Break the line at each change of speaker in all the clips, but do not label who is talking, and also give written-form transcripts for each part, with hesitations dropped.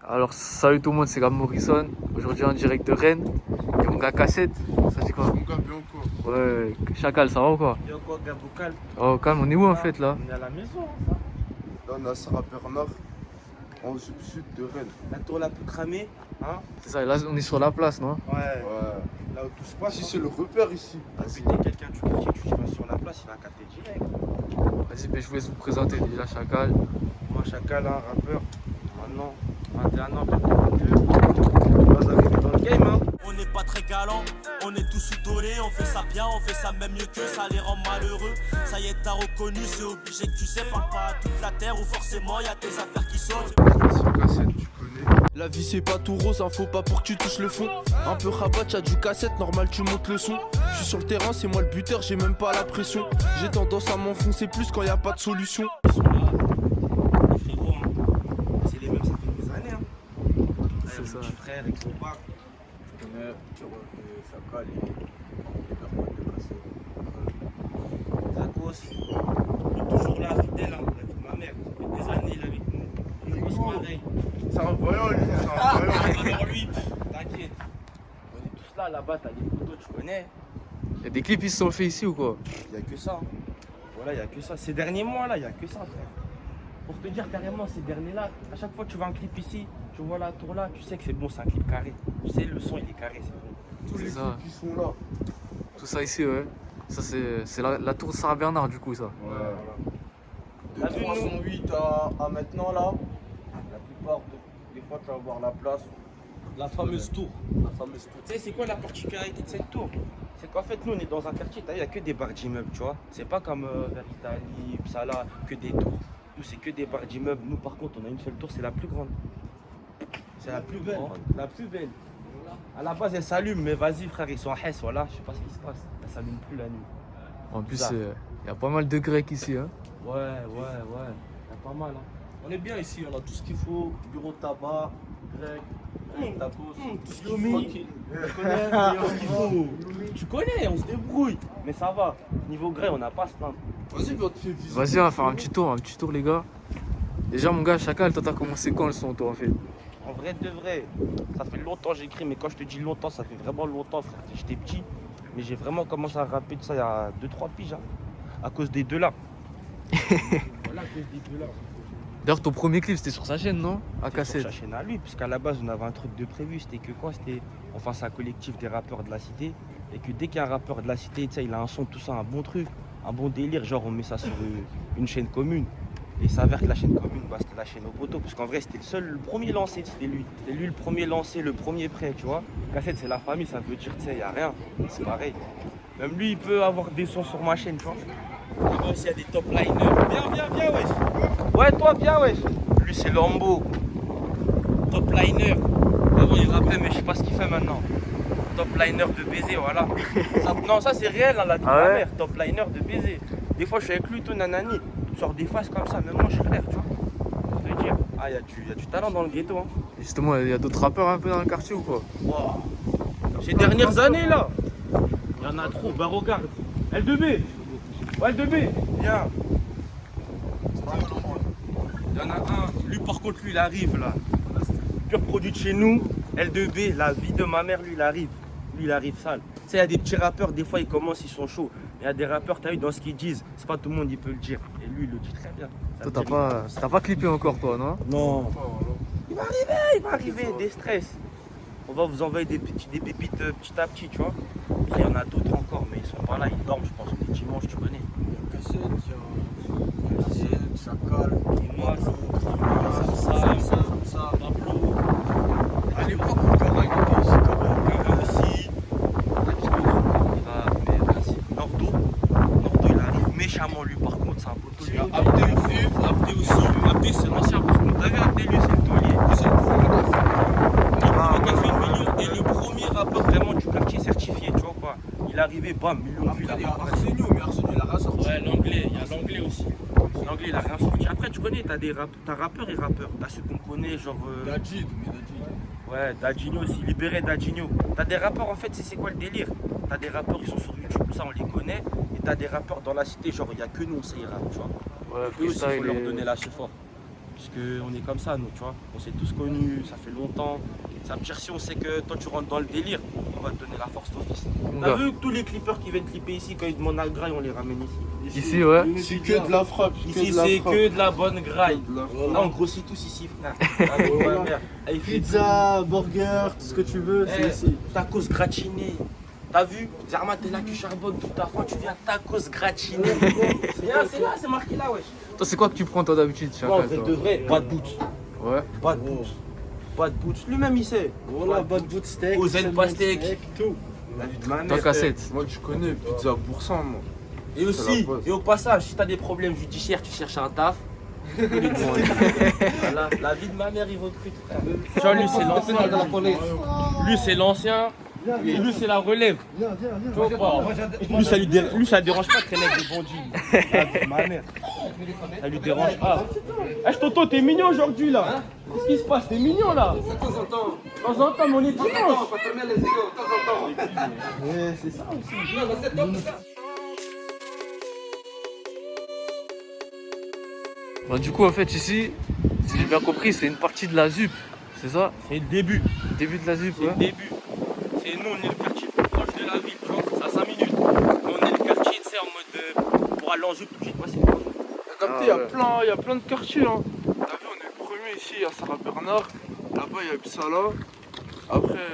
Alors salut tout le monde, c'est Gab Morrison. Aujourd'hui en direct de Rennes. Et mon gars Cassette, ça dit quoi?
Mon gars, bien quoi?
Ouais, Chacal, ça va ou quoi?
Yo quoi, Gabou, calme.
Oh calme, on est où en fait là?
On est à la maison, ça.
Là, on a Sarah Bernard, en sud de Rennes.
La tour la plus cramée, hein.
C'est ça, et là on est sur la place, non?
Ouais.
Ouais.
Là où tout se passe.
Si c'est le repère ici.
Si t'es quelqu'un du quartier, tu vas sur la place, il va capter direct.
Vas-y, ben, je vous laisse vous présenter déjà Chacal.
Moi, Chacal, un rappeur. Maintenant, 21 ans, bientôt 22. On va arriver dans le game, hein.
On n'est pas très galant, on est tous soudolés, on fait ça bien, on fait ça même mieux que ça les rend malheureux. Ça y est, t'as reconnu, c'est obligé que tu sais, parle pas à toute la terre où forcément y a tes affaires qui sautent.
C'est Cassette, tu connais.
La vie c'est pas tout rose, hein, faut pas pour que tu touches le fond. Un peu rabat, t'as du cassette, normal tu montes le son. Je suis sur le terrain, c'est moi le buteur, j'ai même pas la pression. J'ai tendance à m'enfoncer plus quand y a pas de solution.
Ils sont là, les frérots, hein. C'est les mêmes, ça fait des années, hein.
C'est ça.
Mon petit frère, avec son père.
Tu connais, tu vois, Chacal et les personnes de Cassette.
Dracos, il est toujours là, fidèle, hein. La vie de ma mère, ça fait des années, il est avec nous. On est tous pareils.
C'est un voyant, lui, c'est un voyant.
Alors lui, t'inquiète. On est tous là, là-bas, t'as des photos, tu connais.
Y'a des clips qui se sont faits ici ou quoi?
Il n'y a que ça. Voilà, il n'y a que ça. Ces derniers mois là, il n'y a que ça, frère. Pour te dire carrément, ces derniers-là, à chaque fois que tu vois un clip ici, tu vois la tour là, tu sais que c'est bon, c'est un clip carré. Tu sais, le son il est carré, c'est bon.
Tous les
C'est ça.
clips qui sont là.
Tout ça ici, ouais. Ça c'est la tour Sarah Bernard du coup ça.
De
T'as vu,
308 à maintenant là, la plupart des fois tu vas voir la place.
La fameuse tour.
La fameuse tour.
Tu sais, c'est quoi la particularité de cette tour? C'est qu'en fait, nous, on est dans un quartier, t'as vu, il n'y a que des bars d'immeubles, tu vois. C'est pas comme vers Italie, Uppsala, que des tours. Nous, c'est que des bars d'immeubles. Nous, par contre, on a une seule tour, c'est la plus grande. C'est la plus belle. La plus belle. À la base, elle s'allume, mais vas-y, frère, ils sont à Hesse, voilà. Je sais pas ce qui se passe. Elle s'allume plus la nuit.
En plus,
Ça.
y a pas mal de Grecs ici, hein.
Ouais. Il y a pas mal, hein.
On est bien ici, on a tout ce qu'il faut, bureau de tabac, grec, tacos, tout ce qu'il faut.
Yomi.
Tranquille.
Tu connais, meilleur qu'il faut. Tu connais, on se débrouille. Mais ça va. Niveau gré, on n'a pas à se plaindre.
Vas-y, viens te faire visiter.
Vas-y, on va faire un petit tour les gars. Déjà mon gars Chacal, toi t'as commencé quand le son toi en fait?
En vrai de vrai, ça fait longtemps que j'écris, mais quand je te dis longtemps, ça fait vraiment longtemps, frère. J'étais petit, mais j'ai vraiment commencé à rapper de ça il y a 2-3 piges, hein, à cause des deux là. Voilà, à cause des deux là.
D'ailleurs ton premier clip c'était sur sa chaîne non? À
Sur
Cassette.
sa chaîne à lui, puisqu'à la base on avait un truc de prévu, c'était que quoi? C'était on fasse un collectif des rappeurs de la cité, et que dès qu'il y a un rappeur de la cité, tu sais, il a un son, tout ça, un bon truc, un bon délire, genre on met ça sur une chaîne commune. Et il s'avère que la chaîne commune, bah, c'était la chaîne au poteau, parce qu'en vrai c'était le premier lancé, c'était lui. C'était lui le premier lancé, le premier prêt, tu vois. Cassette c'est la famille, ça veut dire, tu sais, il n'y a rien, c'est pareil. Même lui il peut avoir des sons sur ma chaîne, tu vois. Là-bas aussi il y a des top liners. Viens, wesh. Ouais, toi, viens, wesh. Lui c'est Lambo. Top liner. Avant il rappait, mais je sais pas ce qu'il fait maintenant. Top liner de baiser, voilà. Non, ça c'est réel, hein, la vie de
Ah
ma
ouais?
mère. Top liner de baiser. Des fois je suis avec lui, tout nanani. Il sort des faces comme ça, même moi je suis clair, tu vois. Pour te dire. Ah, il y a du talent dans le ghetto, hein.
Justement, il y a d'autres rappeurs un peu dans le quartier ou quoi?
Wow. Ces dernières années là, il y en a trop. Bah regarde. L2B. Ouais, L2B. Viens. Il y en a un. Lui par contre, lui il arrive là. Pur produit de chez nous. L2B, la vie de ma mère, lui il arrive. Lui il arrive sale. Tu sais, il y a des petits rappeurs, des fois ils commencent, ils sont chauds. Mais il y a des rappeurs, t'as vu, dans ce qu'ils disent, c'est pas tout le monde qui peut le dire. Et lui il le dit très bien. Ça
Toi
veut dire-
t'as pas clippé encore toi non?
Non. Il va arriver, des stress. On va vous envoyer des pépites petit à petit, tu vois. Après, il y en a d'autres encore, mais ils sont pas là, ils dorment, je pense, les dimanches, tu connais.
Cassette, Chacal.
Et moi,
Ça,
Pablo,
À l'époque, on travaillait ici quand même.
Kara aussi. Mais vas-y. Nordo, il arrive méchamment, lui, par contre, c'est un poteau.
il y a Abdé aussi. Abdé, c'est l'ancien par contre.
T'as vu Abdé, lui, c'est le taulier.
C'est le premier
Il a fait le milieu, et le premier rappeur vraiment du quartier certifié, tu vois quoi. Il est arrivé, bam, million de vues.
Après, il y a Arsenio, mais Arsenio, il a rien sorti.
Ouais, l'anglais, il y a l'anglais aussi. L'anglais, il a rien sorti. Après, tu connais, t'as rappeurs et rappeurs. T'as ceux qu'on connaît, genre.
Dajid, mais Dajid.
Ouais, Dadinho aussi, libéré Dadinho. T'as des rappeurs, en fait, c'est quoi le délire? T'as des rappeurs, ils sont sur YouTube, ça, on les connaît. Et t'as des rappeurs dans la cité, genre, il n'y a que nous, on sait, ils rappent, tu vois.
Ouais,
Eux aussi, il faut
freestyle
leur
et-
donner la support. Parce qu'on est comme ça, nous, tu vois. On s'est tous connus, ça fait longtemps. Ça veut dire si on sait que toi tu rentres dans le délire, on va te donner la force d'office.
Mon
T'as
gars.
vu que tous les clippers qui viennent clipper ici, quand ils demandent la graille, on les ramène ici.
Ici, ouais.
C'est que de la frappe.
Ici, c'est que de la bonne graille.
De la
Là, on grossit tous ici, frère. Avec ma mère. Elle fait
Pizza, burger, tout ce que tu veux, c'est ici.
tacos gratinés. T'as vu? Zerma, t'es là qui charbonne toute ta faim, tu viens tacos gratinés. C'est là, c'est marqué là, wesh.
Toi, c'est quoi que tu prends toi d'habitude? Tu
Moi, en
vois,
vrai
toi
de vrai, pas de boots.
Ouais.
Pas de boots. Pas de boots. Lui-même, il sait.
Voilà, bad boot steak.
Aux ailes pastèques.
tout.
La vie de ma
Toi,
mère.
cassette.
Moi, tu connais, pizza pour 100, moi.
Et aussi,
la base.
et au passage, si t'as des problèmes judiciaires, tu cherches un taf. Voilà, la vie de ma mère, il recrute, frère. Tu vois, lui, c'est l'ancien. Lui, c'est l'ancien. Et lui, c'est la relève. Tu vois pas? Lui, ça dérange pas de traîner avec des bandits. La vie de ma mère. Ça lui dérange pas. Eh, tonton, t'es mignon aujourd'hui, là. Qu'est-ce qui se passe? T'es mignon, là. De temps en temps. De temps en temps, mais on est dimanche.
Ouais, c'est ça aussi.
Bah, du coup, en fait, ici, si j'ai bien compris, c'est une partie de la ZUP. C'est ça?
C'est le début.
Début de la ZUP,
C'est le
ouais.
début. C'est nous, on est le quartier le plus proche de la ville, tu vois. C'est à 5 minutes. Mais on est le quartier, tu sais, en mode. Pour aller en jeu tout de suite, moi, c'est pas.
T'as capté, il y a plein de quartiers. Hein. T'as vu, on est le premier ici, il y a Sarah Bernard. Là-bas, il y a Uppsala. Après,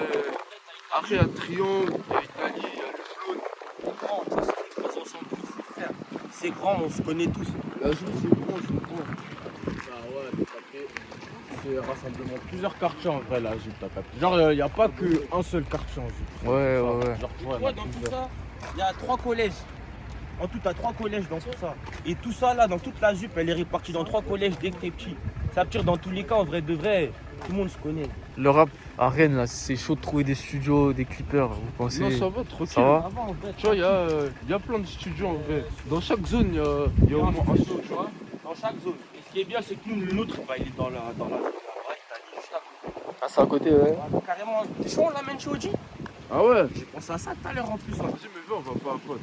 il y a Triangle, il y a Italie, il y a le Clone.
Ça, c'est des trois ensemble de fous, frère. C'est grand, on se connaît tous.
La joue, c'est grand, je comprends.
Ah ouais, t'as capté. C'est rassemblement de plusieurs quartiers en vrai, là, t'as capté. Genre, il n'y a pas qu'un seul quartier en Jup.
Ouais, ouais, ouais.
Genre, tu vois,
Ouais, dans tout ça, il y a 3 collèges. En tout, t'as 3 collèges dans tout ça. Et tout ça, là, dans toute la ZUP, elle est répartie dans 3 collèges dès que t'es petit. Ça veut dire, dans tous les cas, en vrai de vrai, tout le monde se connaît.
Le rap à Rennes, là, c'est chaud de trouver des studios, des clippers, vous pensez?
Non, ça va, tranquille.
Ça va?
Avant, en vrai,
Tu vois, il y a plein de studios en vrai. Dans chaque zone, il y a au moins un studio, tu vois.
dans chaque zone. Et ce qui est bien, c'est que nous, le nôtre, bah, il est dans la zone. Ouais, t'as dit juste à côté.
Ah, c'est à côté, ouais.
Ouais, carrément. T'es chaud, on l'amène chez Oji?
Ah ouais.
J'ai pensé à ça tout à l'heure en plus. Hein.
Vas-y, mais viens, on va pas à pote.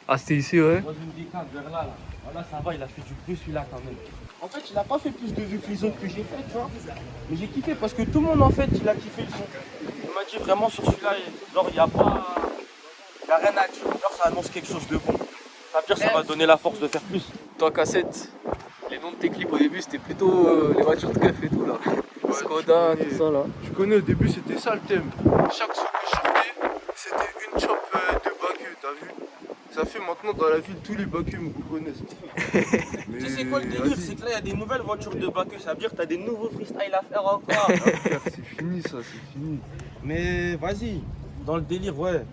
Ah, c'était ici, ouais.
Dans une décade vers là, là. Voilà, ça va, il a fait du bruit celui-là quand même. En fait, il a pas fait plus de vues que les autres que j'ai fait, tu vois. Mais j'ai kiffé parce que tout le monde, en fait, il a kiffé le son. Il m'a dit vraiment sur celui-là, genre, il n'y a pas. Il n'y a rien à dire. Genre, ça annonce quelque chose de bon. Ça veut dire ça va donner la force de faire plus.
Toi, cassette, les noms de tes clips au début, c'était plutôt les voitures de keuf et tout, là. Skoda,
tu connais.
tout ça, là.
Tu connais, au début, c'était ça le thème. Chaque son que je sortais, c'était une chop de Baku, t'as vu? Ça fait maintenant dans la ville, tous les Baku me reconnaissent. Mais
Tu sais c'est quoi le délire?
vas-y.
C'est que là, il y a des nouvelles voitures de Baku. Ça veut dire que tu as des nouveaux freestyles à faire encore.
Ah, frère, c'est fini ça, c'est fini.
Mais vas-y, dans le délire, ouais.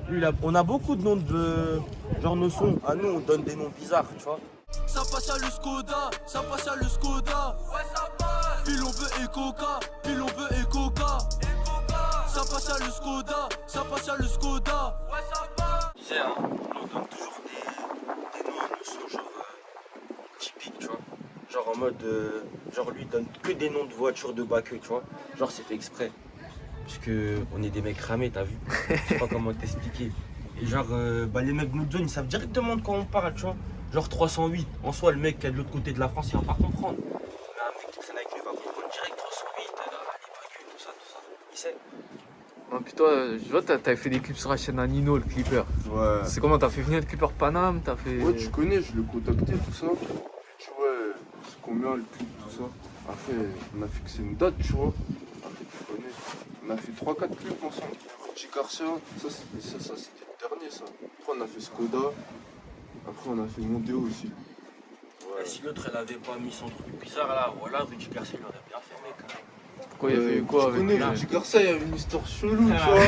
Lui, on a beaucoup de noms de. Genre nos sons, à nous, on donne des noms bizarres, tu vois.
Ça passe à le Skoda, ça passe à le Skoda. Ouais, ça passe. Pilombe et Coca, Pilombe et Coca. Ça passe à le Skoda, ça passe à le Skoda. Ouais, ça passe.
Je disais, hein, on donne toujours des noms à nos sons, genre typiques, tu vois. Genre en mode. Genre lui, il donne que des noms de voitures de Baku, tu vois. Genre, c'est fait exprès. Parce que on est des mecs ramés, t'as vu? Je sais pas comment t'expliquer. Et genre, bah, les mecs de notre zone, ils savent directement de quoi on parle, tu vois. Genre 308, en soi, le mec qui est de l'autre côté de la France, il va pas comprendre. Mais un mec qui traîne avec lui va comprendre direct 308, les Baku, tout ça. Il sait.
Non, puis toi, je vois, t'avais fait des clips sur la chaîne à Nino, le clipper.
Ouais.
C'est comment? T'as fait venir le clipper Paname? T'as fait.
Ouais, tu connais, je l'ai contacté, tout ça. Tu vois, c'est combien le clip, tout ça. Après, on a fixé une date, tu vois. Après, tu connais. On a fait 3-4 clips ensemble. Petit Garcia, ça c'était le dernier, ça. Après, on a fait Skoda. Après, on a fait Mondeo aussi. Ouais.
Et si l'autre, elle avait pas mis son truc bizarre là, voilà, Rudy Garcia, il aurait bien fait, mec.
Pourquoi il y avait eu quoi
Tu
avec
connais, Rudy Garcia, il y avait une histoire chelou, tu vois.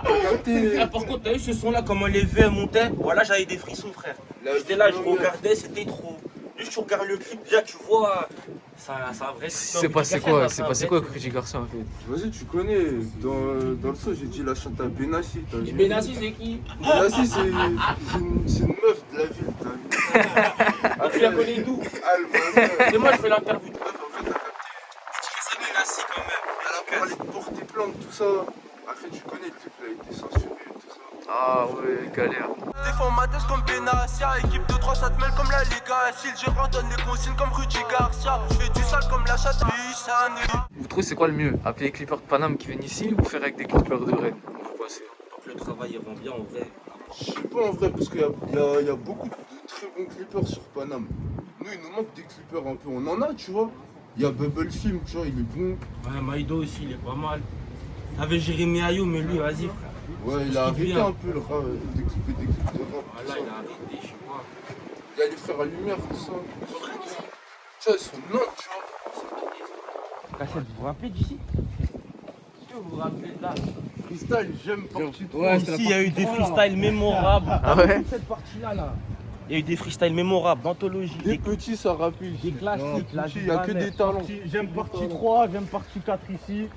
Regardez.
Ah, par contre, t'as vu ce son là, comment les vues montaient? Voilà, j'avais des frissons, frère. J'étais là, je regardais, c'était trop. Juste, tu regardes le clip, déjà, tu vois, ça a un vrai.
C'est passé quoi? C'est passé quoi avec Rudy Garcia en fait?
Vas-y, tu connais, dans le son, j'ai dit la chante à Benassi. t'as vu?
Benassi, c'est qui?
Benassi, c'est une meuf de la ville, t'as vu?
Ah, tu la connais d'où?
Ah, le
C'est moi, je fais l'interview.
En fait, parlait de porter plainte, tout ça. Après, tu connais, le clip là, a été censuré, tout ça.
Ah ouais, galère.
Défends ma tête comme Benassia. Équipe de 3 ça te mêle comme la Liga. Si le gérant donne les consignes comme Rudy Garcia. Je fais du sale comme la chatte.
Vous trouvez c'est quoi le mieux? Appeler les clippers de Paname qui viennent ici ou faire avec des clippers de Rennes? Vous passez.
Donc le travail il rend bien en vrai.
Je sais pas en vrai, parce qu'il y a beaucoup de très bons clippers sur Paname. Nous, il nous manque des clippers un peu. On en a, tu vois. Il y a Bubble Film, tu vois, il est bon.
Ouais, Maïdo aussi, il est pas mal. T'avais Jérémy Ayo, mais lui, vas-y, frère.
Ouais, il a arrêté un peu le rap, des clips de rap.
Voilà, il a arrêté, je sais pas.
Il y a les frères à lumière, tout ça. Tu vois, ils sont nantes, tu vois.
Cassette, vous vous rappelez d'ici? Est-ce que vous vous rappelez de là?
Freestyle, j'aime partie 3.
Ouais,
Ici, il y a eu des freestyles mémorables.
Ah ouais?
Toute cette partie-là, là. Il y a eu des freestyles mémorables, d'anthologie,
Des petits, ça rappelle.
des classiques, là.
Il n'y a que des talents.
J'aime partie 3, j'aime partie 4 ici.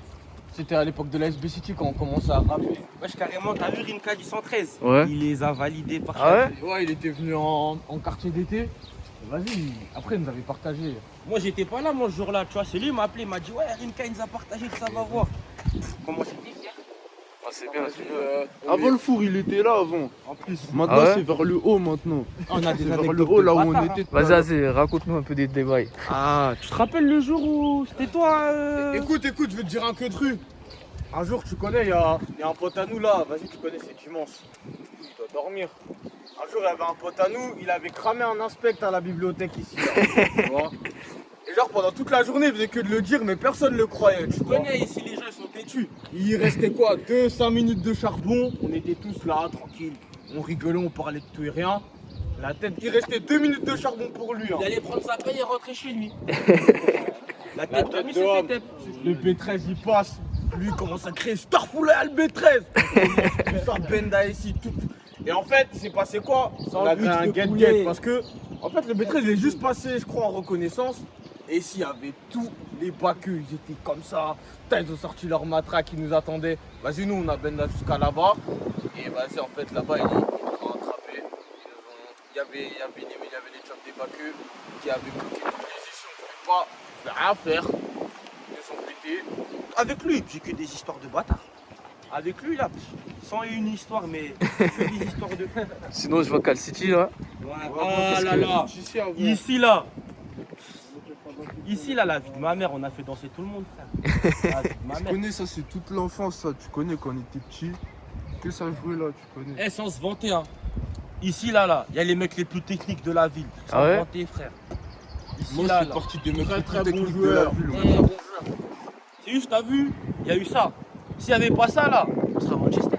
C'était à l'époque de la SB City quand on commençait à rapper.
Wesh, carrément, t'as vu Rimka du 113?
Ouais.
Il les a validés par
Ah ouais?
Ouais, il était venu en quartier d'été. Vas-y, après il nous avait partagé.
Moi, j'étais pas là, moi, ce jour-là, tu vois. C'est lui qui m'a appelé, il m'a dit, ouais, Rimka, il nous a partagé le savoir. Comment j'étais fier?
Ah, c'est bien.
Avant le four, il était là avant.
En plus,
Maintenant,
Ah ouais
c'est vers le haut maintenant.
on a
C'est
des
vers le
anecdotes
haut,
de
là où on
bâtards, hein.
était.
Vas-y, raconte-nous un peu des débails.
Ah, tu te rappelles le jour où c'était toi
Écoute, je vais te dire un que truc. Un jour, tu connais, il y a un pote à nous là, vas-y, tu connais, c'est immense. Il doit dormir. Un jour, il y avait un pote à nous, il avait cramé un inspect à la bibliothèque ici. Là, tu vois. Et genre, pendant toute la journée, il faisait que de le dire, mais personne ne le croyait. Tu connais, ici, les gens, ils sont têtus. Il restait quoi 2-5 minutes de charbon, on était tous là, tranquilles. On rigolait, on parlait de tout et rien. La tête, il restait 2 minutes de charbon pour lui. Hein.
Il allait prendre sa paye et rentrer chez lui. La
La
tête
tête
de
de
c'est
homme.
fait tête.
Le B13 il passe, lui il commence à crier Starfoulé à le B13. Tout ça, Benda ici, tout. Et en fait, il s'est passé quoi? On a fait un get-get parce que, en fait, le B13 il est juste passé, je crois, en reconnaissance. Et ici, il y avait tous les bacus, ils étaient comme ça. Putain, ils ont sorti leur matraque, ils nous attendaient. Vas-y, nous on a Benda jusqu'à là-bas. Et vas-y, en fait, là-bas, ils nous ont attrapés. Il y avait les chocs des bacus qui avaient bloqué toutes les issues. On pouvait pas rien faire. Ils nous ont pété.
Avec lui, j'ai que des histoires de bâtards. Avec lui là, 101 histoires, mais que des histoires de.
Sinon, je vois Cal City là.
Ouais,
parce
oh là
que-
là.
Ici, avant.
Ici là, la vie de ma mère, on a fait danser tout le monde, frère. La vie de ma
Tu
mère.
connais ça, c'est toute l'enfance, ça. Tu connais quand on était petit. Que ça jouait là, tu connais.
Eh, sans se vanter, hein. Ici là, il y a les mecs les plus techniques de la ville. Sans
Ah ouais
se vanter, frère. Ici
Moi, je
là,
fais
là.
partie des mecs
Très,
les
très
plus
bons
techniques de la
joueurs.
ville.
Eh, bon joueur. C'est juste, t'as vu, il y a eu ça. S'il n'y avait pas ça là, on serait à Manchester.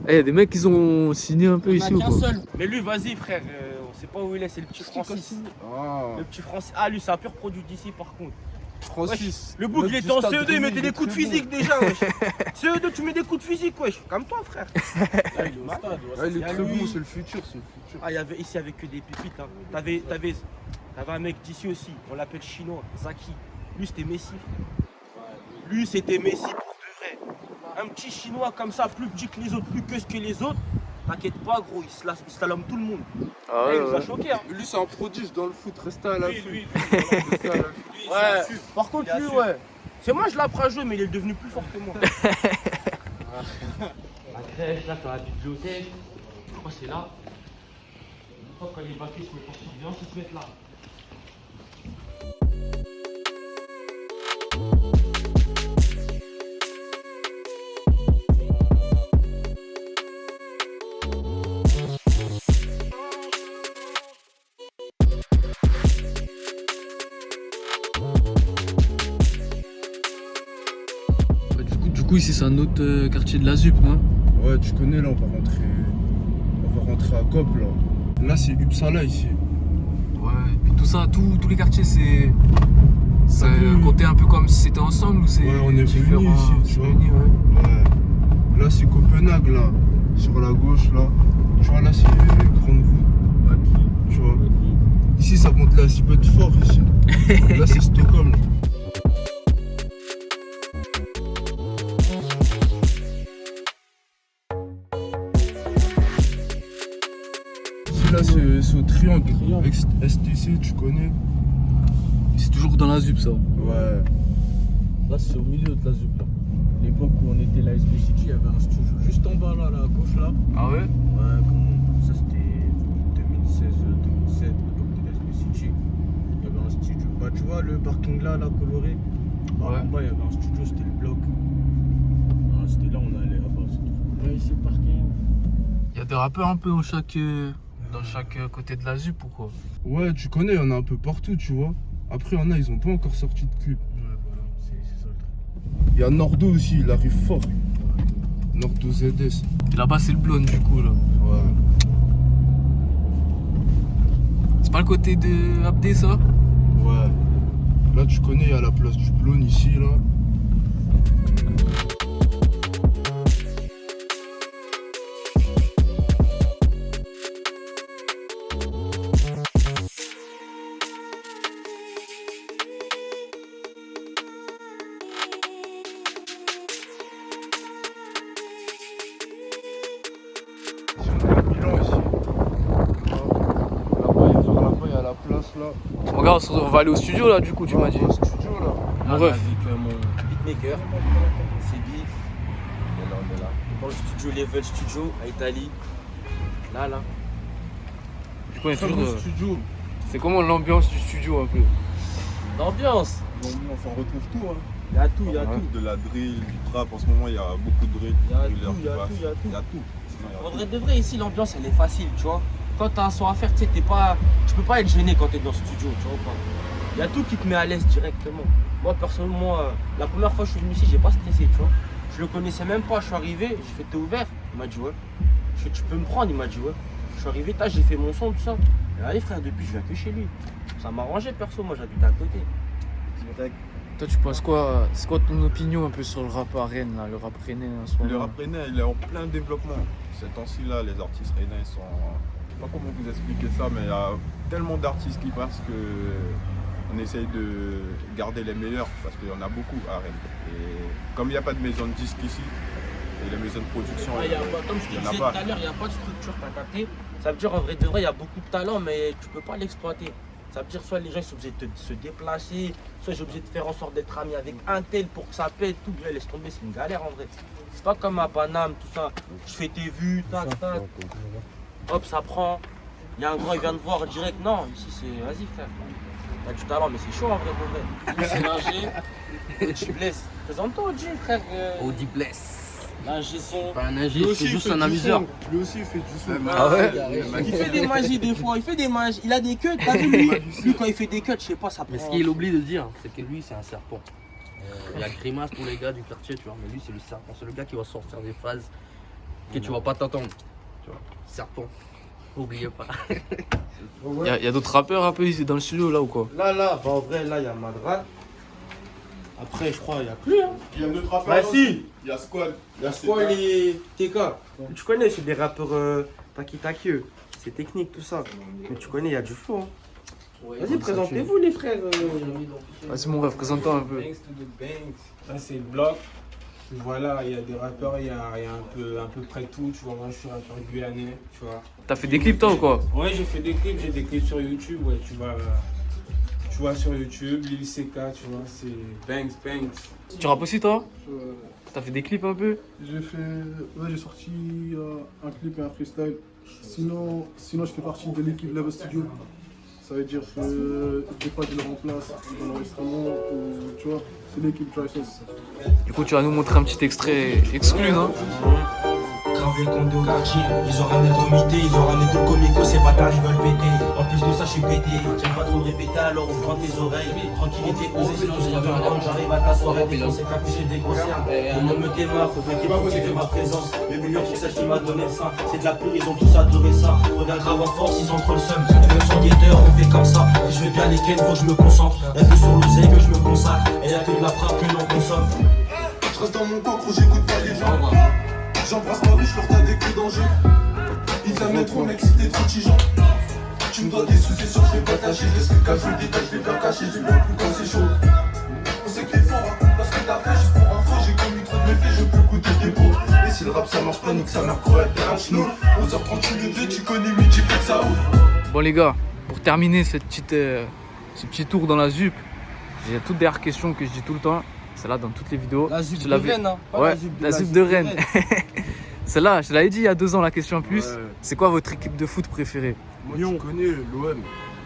Eh, y a des mecs qui ont signé un peu
On
ici
a
ou
qu'un
quoi?
seul. Mais lui, vas-y, frère, on sait pas où il est, c'est le petit Francis.
Ah,
Le petit Francis. Ah, lui, c'est un pur produit d'ici par contre.
Francis.
Le bouc, il était en CE2, il mettait des coups de physique déjà, wesh.
E
CE2, tu mets des coups de physique, wesh. Comme toi, frère.
Là, il est au stade. ouais.
Ouais, il est
y a
très
lui.
bon, c'est le futur, c'est le futur.
Ah, ici, il y avait que des pépites. Hein. T'avais un mec d'ici aussi, on l'appelle chinois, Zaki. Lui, c'était Messi, frère. Lui, c'était Messi pour de vrai. Un petit chinois comme ça, plus petit que les autres, plus que les autres. T'inquiète pas, gros, il slalomme tout le monde.
Ah
Eh, il
ouais,
nous a
ouais.
choqué, hein.
Mais lui, c'est un prodige dans le foot, restez à la
Lui,
fin.
lui,
Restez à la fin.
Ouais, par contre,
Il
lui,
assure.
ouais.
C'est moi, je l'apprends à jouer, mais il est devenu plus fort que moi. La crèche, là, t'as la bibliothèque. Je crois que c'est là. Une fois quand les baquets se mettent en surveillance, ils se mettent là.
Bah, du coup, ici, c'est un autre quartier de la ZUP, non?
Ouais, tu connais, là, on va rentrer à Cop, là. Là, c'est Uppsala, ici.
Ouais, puis tout ça, tous les quartiers, c'est
vu.
compté un peu comme si c'était ensemble ou c'est
Ouais, on est
différent?
réunis ici, tu
C'est
vois.
réunis, ouais.
Ouais. Là, c'est Copenhague, là. Sur la gauche, là. Tu vois, là, c'est Grande Roue. Tu vois. Ici, ça monte là, c'est peut être fort, ici. Là, c'est Stockholm. Là. Ici, là, c'est au Triangle. STC, tu connais?
C'est toujours dans la ZUP, ça.
Ouais.
Là, c'est au milieu de la ZUP. Là. L'époque où on était la SB City, il y avait un studio juste en bas, là, à gauche, là.
Ah ouais?
Ouais, ça c'était 2016-2017, l'époque de la SB City. Il y avait un studio. Bah, tu vois, le parking là, coloré. Bah,
Ouais.
en bas, il y avait un studio, c'était le bloc. Ah, c'était là, on allait là-bas, c'est tout. Là, ici, le parking.
Il y a des rappeurs un peu dans chaque côté de la ZUP ou quoi?
Ouais, tu connais, il y en a un peu partout, tu vois. Après, il y en a, ils ont pas encore sorti de clip.
Ouais, voilà, c'est ça le truc.
Il y a Nordo aussi, il arrive fort. Nordo ZS.
Et là-bas, c'est le blonde du coup là.
Ouais.
C'est pas le côté de Abdé ça?
Ouais. Là, tu connais, il y a la place du Blône ici, là. Si on est à Milan ici. Là-bas, il y a la place, là.
Mon gars, on va aller au studio là du coup, tu m'as dit.
Au studio, là.
Mon ref.
Avec mon beatmaker, c'est Biff. Et là, on est là. Dans le studio Level Studio à Italie. Là.
Du coup, on est
Très
toujours
beau
de-
studio.
C'est comment l'ambiance du studio un peu?
L'ambiance.
Bon, on retrouve tout. Hein.
Il y a tout, il y a
Ouais.
tout.
De la drill, du trap. En ce moment, il y a beaucoup de drill.
Il y a
Driller
tout, il y a
qui passe.
tout, il y a tout.
Il y a tout. Sinon, il y a
En
tout.
vrai de vrai, ici, l'ambiance, elle est facile, tu vois. Quand t'as un son à faire, tu sais, tu peux pas être gêné quand t'es dans le studio, tu vois ou pas. Il y a tout qui te met à l'aise directement. Moi, personnellement, la première fois que je suis venu ici, j'ai pas stressé, tu vois. Je le connaissais même pas, je suis arrivé, j'ai fait t'es ouvert. Il m'a dit ouais. Je fais, tu peux me prendre, il m'a dit ouais. Je suis arrivé, j'ai fait mon son, tout ça. Et allez frère, depuis je viens que chez lui. Ça m'a arrangé perso, moi j'habite à côté.
Toi, tu penses quoi? C'est quoi ton opinion un peu sur le rap à Rennes là, le rap rennais en ce moment?
Le rap rennais, il est en plein développement. Ces temps-ci là, les artistes rennais sont. Je sais pas comment vous expliquer ça, mais il y a tellement d'artistes qui passent que on essaye de garder les meilleurs parce qu'il y en a beaucoup à Rennes. Et comme il n'y a pas de maison de disques ici, et les maisons de production,
Ouais, comme je
il y
te
en a
disais
pas.
tout à l'heure, il n'y a pas de structure, t'as capté. Ça veut dire en vrai de vrai, il y a beaucoup de talent, mais tu peux pas l'exploiter. Ça veut dire soit les gens ils sont obligés de se déplacer, soit j'ai obligé de faire en sorte d'être ami avec un tel pour que ça pète, tout bien laisse tomber, c'est une galère en vrai. C'est pas comme à Paname, tout ça. Je fais tes vues, tac, tac. Hop, ça prend. Il y a un grand, il vient de voir direct. Non, ici c'est. Vas-y frère. T'as du talent, mais c'est chaud en vrai de vrai. Lui, c'est l'ingé. Tu blesses. Présente-toi Audi, frère.
Audi Bless.
L'ingé son.
Pas un
Lui
ingé,
aussi,
c'est
il
juste
fait
un
du
amuseur.
son. Lui aussi, il fait du son.
Ah ouais?
Il fait des magies des fois, il fait des magies. Il a des cuts, t'as vu lui? Lui quand il fait des cuts, je sais pas, ça
Mais
prend.
ce qu'il oublie de dire, c'est que lui, c'est un serpent. Il y a Grimace pour les gars du quartier, tu vois, mais lui, c'est le serpent. C'est le gars qui va sortir des phases que tu vas pas t'attendre. Tu vois, serpent. Oubliez pas.
Il y a d'autres rappeurs un peu ici dans le studio là ou quoi?
Là, bah en vrai, là, il y a Madran. Après, je crois, il n'y a plus. Hein.
Il y a notre rappeur
Bah
aussi.
si,
Il y a Squad.
il y a Squall et TK. Tu connais, c'est des rappeurs taki-taki. C'est technique, tout ça. Mais tu connais, il y a du flow. Hein. Vas-y, présentez-vous les frères.
Vas-y mon ref, présente-toi un peu.
Banks to the Banks. Là, c'est le bloc. Voilà, il y a des rappeurs, il y a un peu près tout. Tu vois, moi, je suis rappeur guyanais, tu vois.
T'as fait des clips toi ou quoi?
Ouais, j'ai fait des clips, j'ai des clips sur YouTube, ouais, tu vois sur YouTube, Lil CK, tu vois, c'est Banks.
Tu rappes aussi toi? T'as fait des clips un peu?
J'ai sorti un clip et un freestyle. Sinon, je fais partie de l'équipe Level Studio. Ça veut dire que des fois je le remplace dans l'enregistrement ou tu vois, c'est l'équipe Dry Sauce.
Du coup, tu vas nous montrer un petit extrait exclu, non?
Gravé le compte au quartier, ils ont ramené le comité, ils ont ramené tout le comico, ces bâtards ils veulent péter. En plus de ça, je suis pété, j'aime pas trop le répéter, alors on prend tes oreilles. Tranquillité, posée, j'ai tous j'arrive à ta soirée, défoncé, capuché, des gros cernes. Tout le monde me témoigne, faudrait qu'ils profitent de ma présence. Mais millions pour celle qui m'a donné le sein, c'est de la pure, ils ont tous adoré ça. Regarde grave en force, ils ont trop le seum. Et même sans guetteur, on fait comme ça. Je vais bien les ken, faut que je me concentre. Y'a que sur l'oseille que je me consacre, et y'a que de la frappe que l'on consomme.
Je reste dans mon coin, gros, j'écoute pas les gens. J'embrasse ma vie, je leur donne des coups d'enjeu. Ils t'aiment trop, mec, si t'es trop tigeant. Tu me dois des sous, c'est sûr, je vais pas tâcher. Je laisse le cache, le détail, je l'ai bien caché. J'ai bien plus quand c'est chaud. On sait qu'il faut raconter ce que t'as fait, juste pour info. J'ai commis trop de méfaits, je peux goûter des pots. Et si le rap ça marche pas, nique sa mère, croix, t'es un chino. 11h30, tu le veux, tu connais midi, fait que ça ouvre.
Bon les gars, pour terminer ce petit tour dans la ZUP, j'ai toutes des questions que je dis tout le temps. Celle-là dans toutes les vidéos.
La ZUP
Tu
de
l'avais-
Rennes, hein. Pas
Ouais,
la
la ZUP de Rennes. Celle-là, je te l'avais dit il y a 2 ans la question en plus.
Ouais.
C'est quoi votre équipe de foot préférée?
Moi,
Lyon.
tu connais l'OM.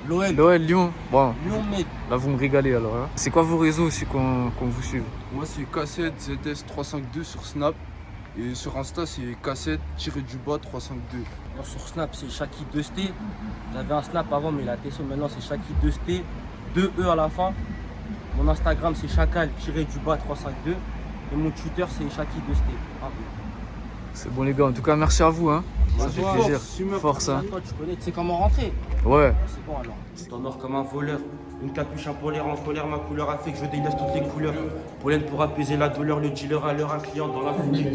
L'OL.
L'OL, Lyon. Bon,
Lyon, mec.
là vous me régalez alors. Hein. C'est quoi vos réseaux aussi qu'on vous suive?
Moi, c'est cassette ZS352 sur Snap. Et sur Insta, c'est cassette-352.
Moi, sur Snap, c'est Shaki 2ST. J'avais un Snap avant, mais il a testé. Maintenant, c'est Shaki 2ST. 2 E à la fin. Mon Instagram, c'est chacal-352. Et mon Twitter, c'est Shaki 2ST.
C'est bon les gars, en tout cas merci à vous. Hein. Ça fait
Force,
plaisir. Force. Hein.
Toi, tu connais, tu sais comment rentrer.
Ouais.
C'est bon alors. Je t'honore comme un voleur. Une capuche, un polaire en colère, ma couleur a fait que je délaisse toutes les couleurs. Pollen pour apaiser la douleur, le dealer à l'heure, un client dans la foulée.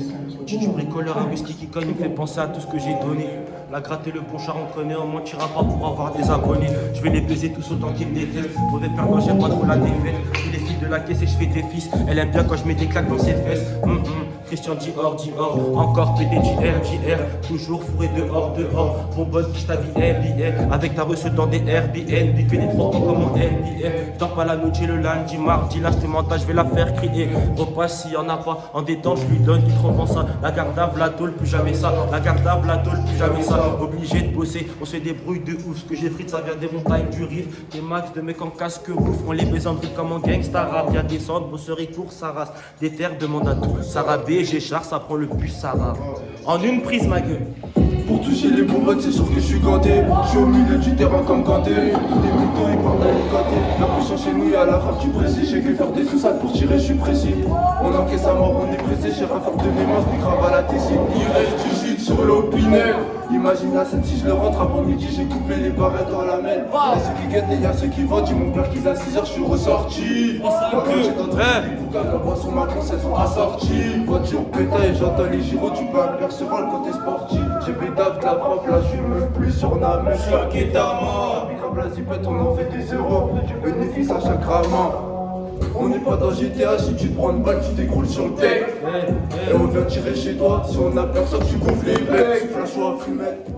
Du bricoleur, un whisky qui cogne, il me fait penser à tout ce que j'ai donné. La gratte et le bon char, on connaît, on mentira pas pour avoir des abonnés. Je vais les baiser tous autant qu'ils me détestent. Mauvais perdant, j'aime pas trop la défaite. Je les filles de la caisse et je fais des fils. Elle aime bien quand je mets des claques dans ses fesses. Christian Dior, encore PDJR, toujours fourré dehors. Bonbonne, quiche ta vie, NBA. Avec ta reçue dans des Airbnb, que des 3 ans comme en NBA. Dors pas la nuit, le lundi, mardi, l'instrumental, je vais la faire crier. Repas s'il y en a pas, en détente, je lui donne, il te revend ça. La garde à la tôle, plus jamais ça. La garde à la tôle, plus jamais ça. Obligé de bosser, on se débrouille de ouf. Ce que j'ai frites, ça vient des montagnes du Rif. Des max de mecs en casque rouf, on les baise en drip comme en gangsta rap. Y'a des centres, bosserie court, ça race. Des terres demandent à tout. Sarah B, G-Char, ça prend le bus, Sarah. En une prise, ma gueule.
Pour toucher les bonbonnes, c'est sûr que je suis ganté. Je suis au milieu du terrain comme Kanté. Des mythos, ils partent d'Alicante. La pression chez nous, et à la frappe, tu précis. J'ai que faire des sous-sales pour tirer, je suis précis. On encaisse à mort, on est pressé. J'ai rien faire de mémoire, puis grave à la tessie. Il reste du shit sur l'opinel. Imagine la scène si je le rentre avant midi, j'ai coupé les barrettes dans la mêle. Y'a ceux qui guettent et y'a ceux qui votent. Dis mon père qu'ils à 6h, je suis ressorti. La boisson, ma princesse sont assorties. Voiture pétaille, j'entends les gyros. Tu peux apercevoir le côté sportif. J'ai bédave de la frappe, là je me plus sur la même. Choc et ta mort. Comme la zipette, on en fait des euros. Bénéfice à chaque ramin. On n'est pas dans GTA, si tu te prends une balle, tu t'écroules sur le deck. Et on vient tirer chez toi, si on a personne, tu bouffes les becs. Flash ou à fumette.